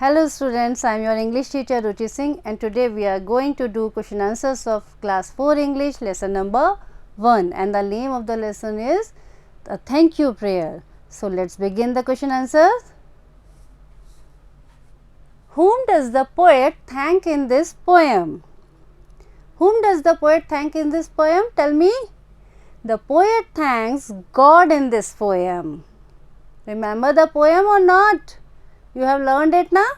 Hello students, I am your English teacher Ruchi Singh and today we are going to do question answers of class 4 English lesson number 1 and the name of the lesson is the thank you prayer. So let's begin the question answers. Whom does the poet thank in this poem? Whom does the poet thank in this poem? Tell me. The poet thanks God in this poem. Remember the poem or not? You have learned it now?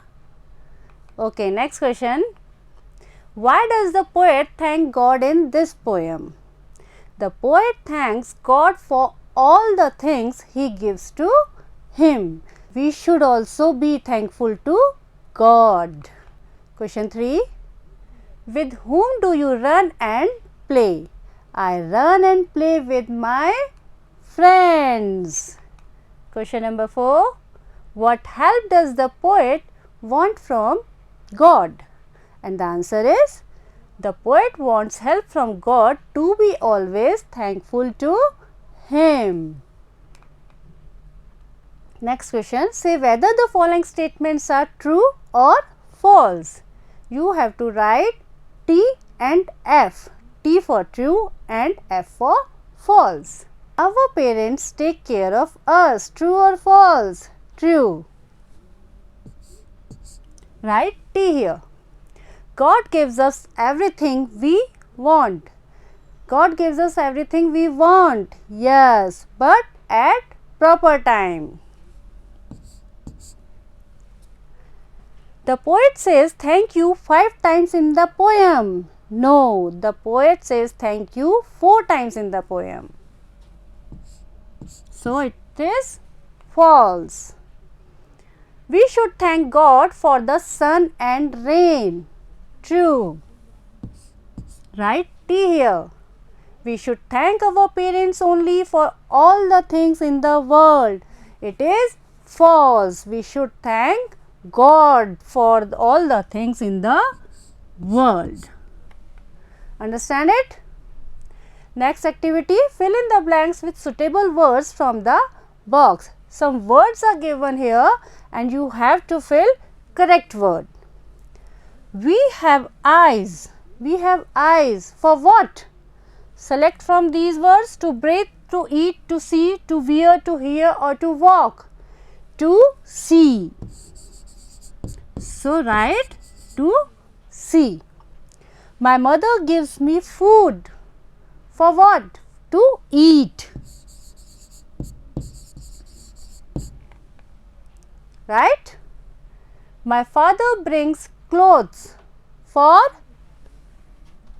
Okay, next question. Why does the poet thank God in this poem? The poet thanks God for all the things he gives to him. We should also be thankful to God. Question 3. With whom do you run and play? I run and play with my friends. Question number 4. What help does the poet want from God? And the answer is, the poet wants help from God to be always thankful to him. Next question, say whether the following statements are true or false. You have to write T and F. T for true and F for false. Our parents take care of us. True or false? True. Write T here. God gives us everything we want. God gives us everything we want. Yes, but at proper time. The poet says thank you 5 times in the poem. No, the poet says thank you 4 times in the poem. So it is false. We should thank God for the sun and rain. True. Write T here. We should thank our parents only for all the things in the world. It is false. We should thank God for all the things in the world. Understand it? Next activity, fill in the blanks with suitable words from the box. Some words are given here and you have to fill correct word. We have eyes. We have eyes. For what? Select from these words: to breathe, to eat, to see, to wear, to hear or to walk. To see. So write to see. My mother gives me food. For what? To eat. Right? My father brings clothes for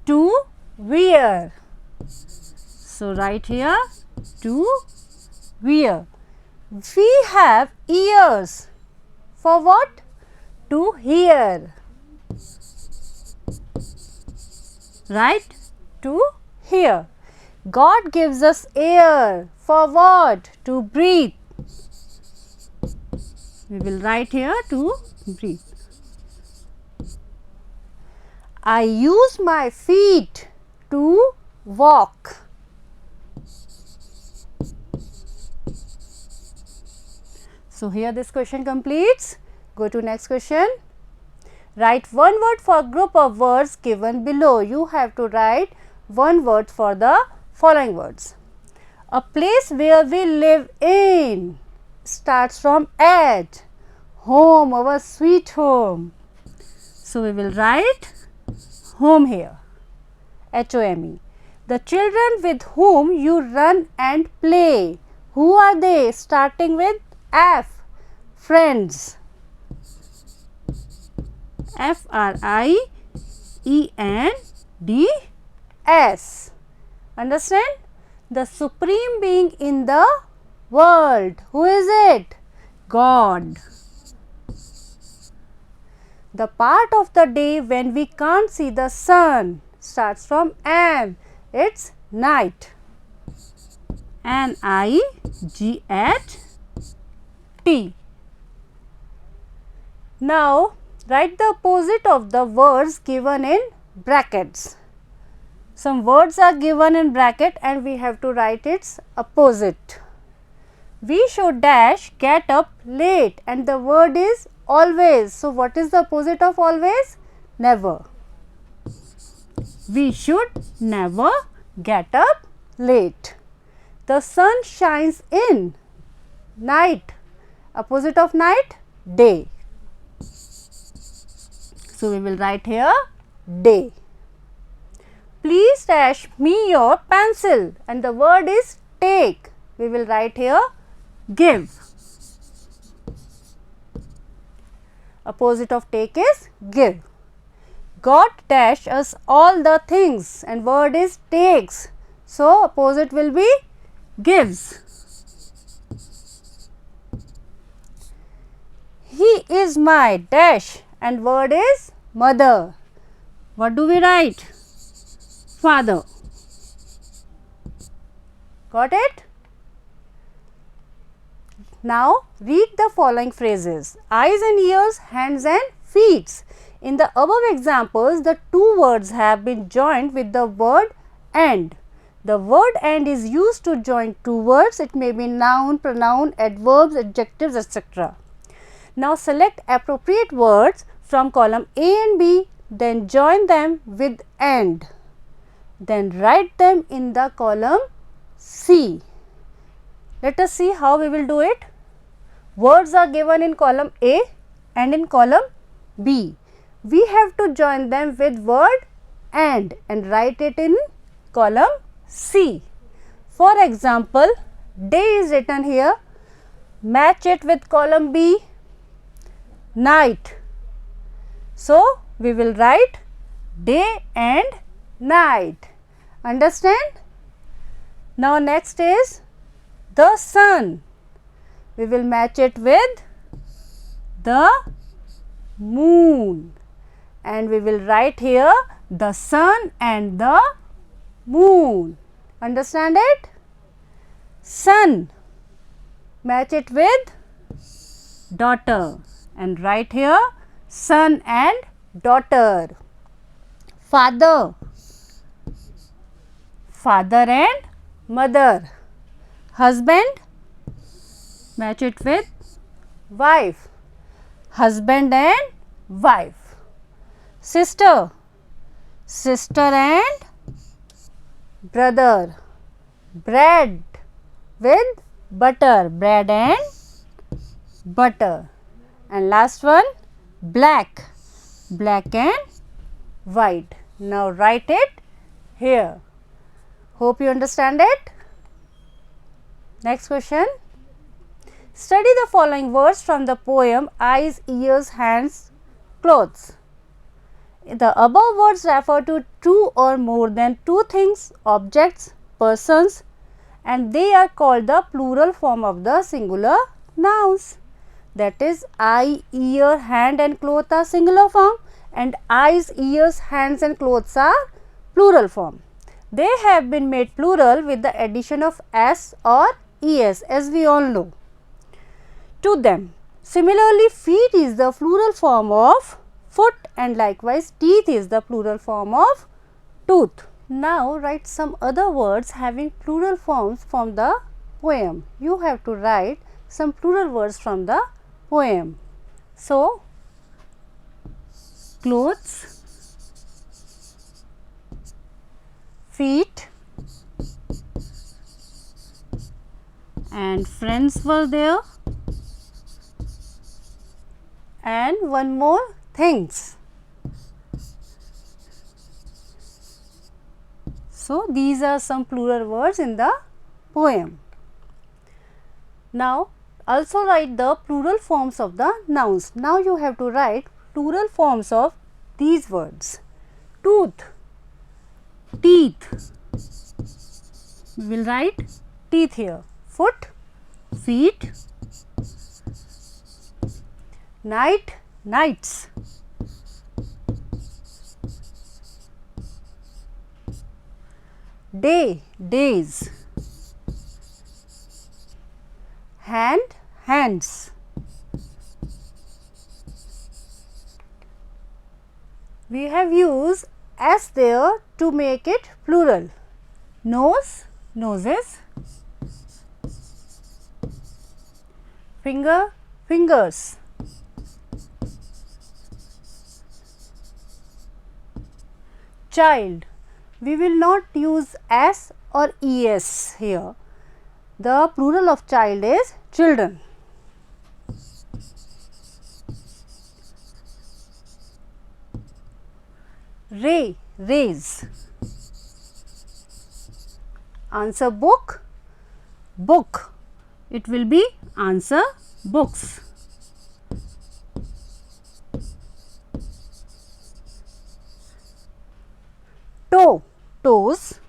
to wear. So write here to wear. We have ears. For what? To hear. Right? To hear. God gives us air. For what? To breathe. We will write here to breathe. I use my feet to walk. So here this question completes. Go to next question. Write one word for group of words given below. You have to write one word for the following words. A place where we live in starts from at. Home, our sweet home. So we will write home here. HOME. The children with whom you run and play. Who are they? Starting with F. Friends. FRIENDS. Understand? The supreme being in the world. Who is it? God. The part of the day when we can't see the sun starts from M. It's night. NIGHT. Now write the opposite of the words given in brackets. Some words are given in bracket and we have to write its opposite. We should dash get up late and the word is always. So, what is the opposite of always? Never. We should never get up late. The sun shines in night. Opposite of night? Day. So, we will write here day. Please dash me your pencil and the word is take. We will write here give. Opposite of take is give. God dash us all the things and word is takes. So, opposite will be gives. He is my dash and word is mother. What do we write? Father. Got it? Now, read the following phrases. Eyes and ears, hands and feet. In the above examples, the two words have been joined with the word and. The word and is used to join two words. It may be noun, pronoun, adverbs, adjectives, etc. Now, select appropriate words from column A and B, then join them with and. Then write them in the column C. Let us see how we will do it. Words are given in column A and in column B. We have to join them with word and write it in column C. For example, day is written here. Match it with column B, night. So, we will write day and night. Understand? Now, next is the sun. We will match it with the moon and we will write here the sun and the moon. Understand it? Sun. Match it with daughter and write here son and daughter. Father. Father and mother. Husband. Match it with wife. Husband and wife. Sister. Sister and brother. Bread with butter. Bread and butter. And last one, black. Black and white. Now, write it here. Hope you understand it. Next question. Study the following words from the poem Eyes, Ears, Hands, Clothes. The above words refer to two or more than two things, objects, persons, and they are called the plural form of the singular nouns. That is, eye, ear, hand and cloth are singular form and eyes, ears, hands and clothes are plural form. They have been made plural with the addition of s or es, as we all know, to them. Similarly, feet is the plural form of foot and likewise teeth is the plural form of tooth. Now, write some other words having plural forms from the poem. You have to write some plural words from the poem. So, clothes, feet and friends were there and one more, things. So, these are some plural words in the poem. Now, also write the plural forms of the nouns. Now, you have to write plural forms of these words. Tooth, teeth. We will write teeth here. Foot, feet. Night, nights. Day, days. Hand, hands. We have used s there to make it plural. Nose, noses. fingers. Child, we will not use s or es here. The plural of child is children. Raise. Answer book, book. It will be answer books. Toes.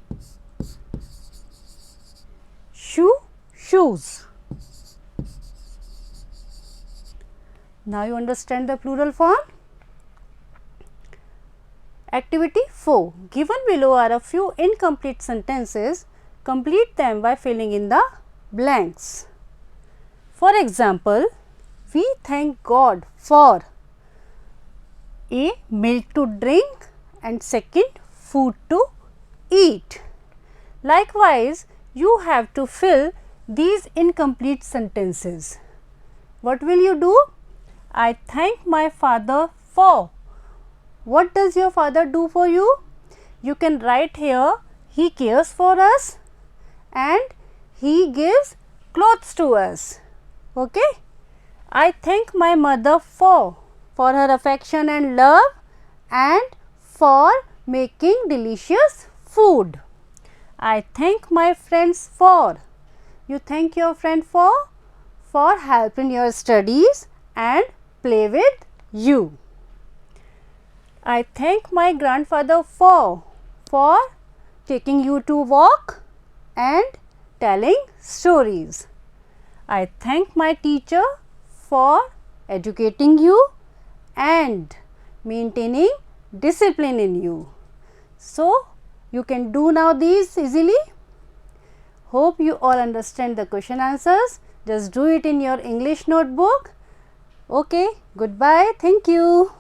Shoes. Now you understand the plural form. Activity 4. Given below are a few incomplete sentences. Complete them by filling in the blanks. For example, we thank God for A. Milk to drink, and second, food to eat. Likewise, you have to fill these incomplete sentences. What will you do? I thank my father for. What does your father do for you? You can write here, he cares for us and he gives clothes to us. Okay? I thank my mother for her affection and love and for making delicious food. I thank my friends for. You thank your friend for help in your studies and play with you. I thank my grandfather for taking you to walk and telling stories. I thank my teacher for educating you and maintaining discipline in you. So, you can do now these easily. Hope you all understand the question answers. Just do it in your English notebook. Okay, goodbye. Thank you.